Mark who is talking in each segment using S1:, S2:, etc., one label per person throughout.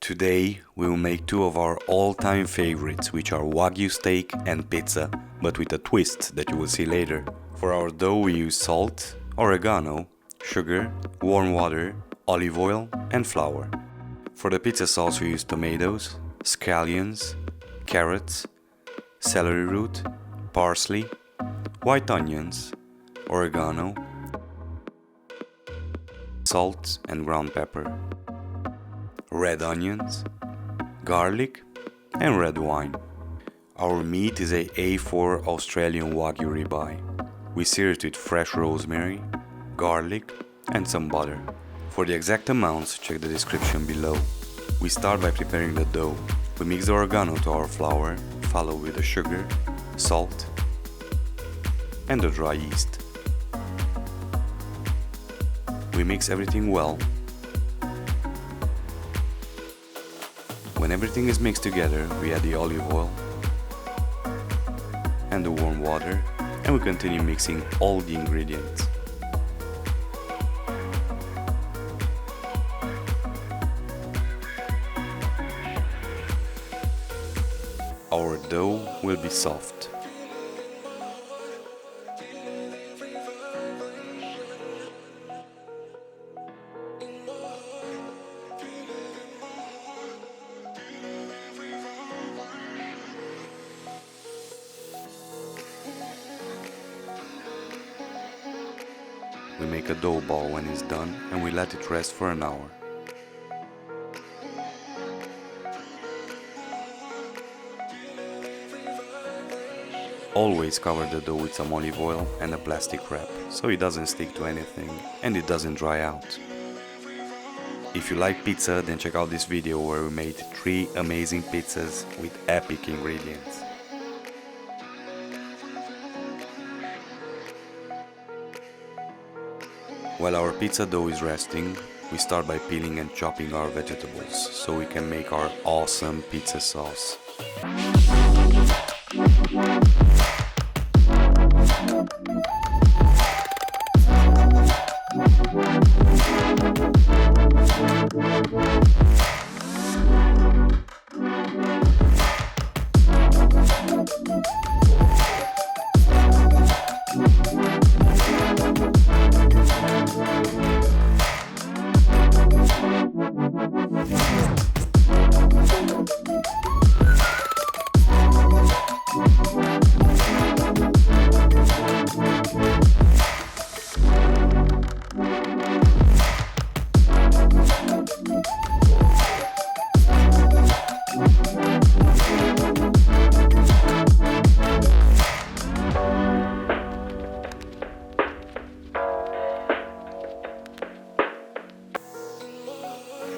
S1: Today we will make two of our all-time favorites, which are Wagyu steak and pizza, but with a twist that you will see later. For our dough we use salt, oregano, sugar, warm water, olive oil and flour. For the pizza sauce we use tomatoes, scallions, carrots, celery root, parsley, white onions, oregano, salt and ground pepper, red onions, garlic and red wine. Our meat is a A4 Australian Wagyu ribeye. We sear it with fresh rosemary, garlic and some butter. For the exact amounts, check the description below. We start by preparing the dough. We mix the oregano to our flour, followed with the sugar, salt and the dry yeast. We mix everything well. When everything is mixed together, we add the olive oil and the warm water, and we continue mixing all the ingredients. Our dough will be soft. We make a dough ball when it's done and we let it rest for an hour. Always cover the dough with some olive oil and a plastic wrap, so it doesn't stick to anything and it doesn't dry out. If you like pizza, then check out this video where we made 3 amazing pizzas with epic ingredients. While our pizza dough is resting, we start by peeling and chopping our vegetables so we can make our awesome pizza sauce.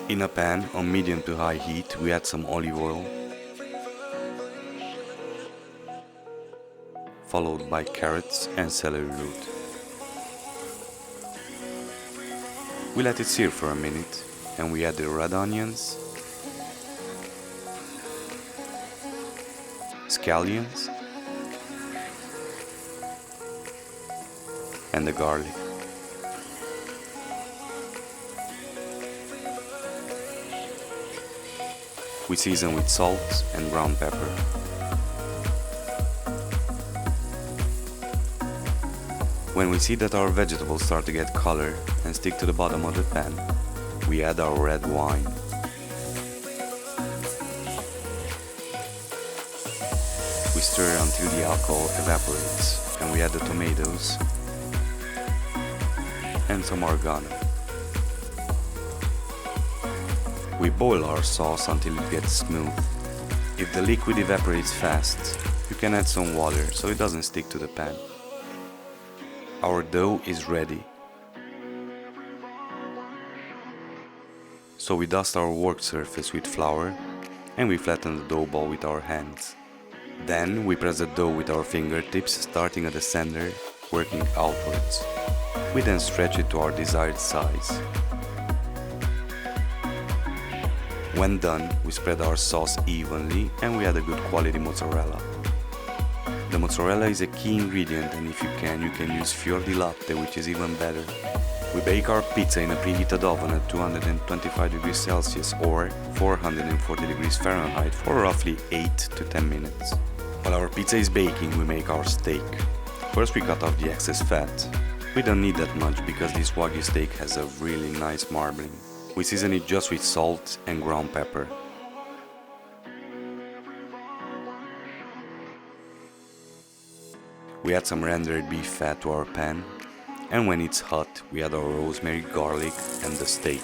S1: In a pan on medium to high heat, we add some olive oil, followed by carrots and celery root. We let it sear for a minute and we add the red onions, scallions and the garlic. We season with salt and ground pepper. When we see that our vegetables start to get color and stick to the bottom of the pan, we add our red wine. We stir until the alcohol evaporates and we add the tomatoes and some oregano. We boil our sauce until it gets smooth. If the liquid evaporates fast, you can add some water so it doesn't stick to the pan. Our dough is ready. So we dust our work surface with flour and we flatten the dough ball with our hands. Then we press the dough with our fingertips, starting at the center working outwards. We then stretch it to our desired size. When done, we spread our sauce evenly and we add a good quality mozzarella. The mozzarella is a key ingredient, and if you can use fior di latte, which is even better. We bake our pizza in a preheated oven at 225 degrees Celsius or 440 degrees Fahrenheit for roughly 8 to 10 minutes. While our pizza is baking, we make our steak. First we cut off the excess fat. We don't need that much because this Wagyu steak has a really nice marbling. We season it just with salt and ground pepper. We add some rendered beef fat to our pan, and when it's hot, we add our rosemary, garlic, and the steak.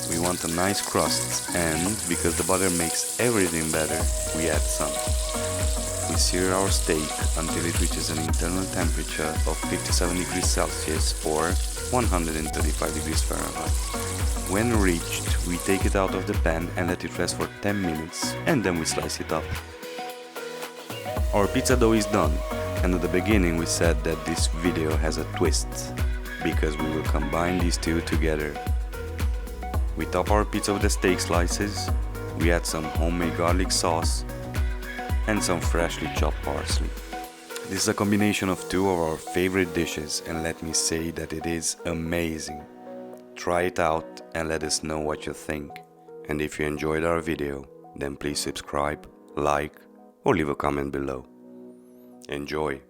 S1: We want a nice crust, and because the butter makes everything better, we add some. We sear our steak until it reaches an internal temperature of 57 degrees Celsius or 135 degrees Fahrenheit. When reached, we take it out of the pan and let it rest for 10 minutes, and then we slice it up. Our pizza dough is done, and at the beginning we said that this video has a twist, because we will combine these two together. We top our pizza with the steak slices, we add some homemade garlic sauce, and some freshly chopped parsley. This is a combination of two of our favorite dishes, and let me say that it is amazing. Try it out and let us know what you think. And if you enjoyed our video, then please subscribe, like, or leave a comment below. Enjoy!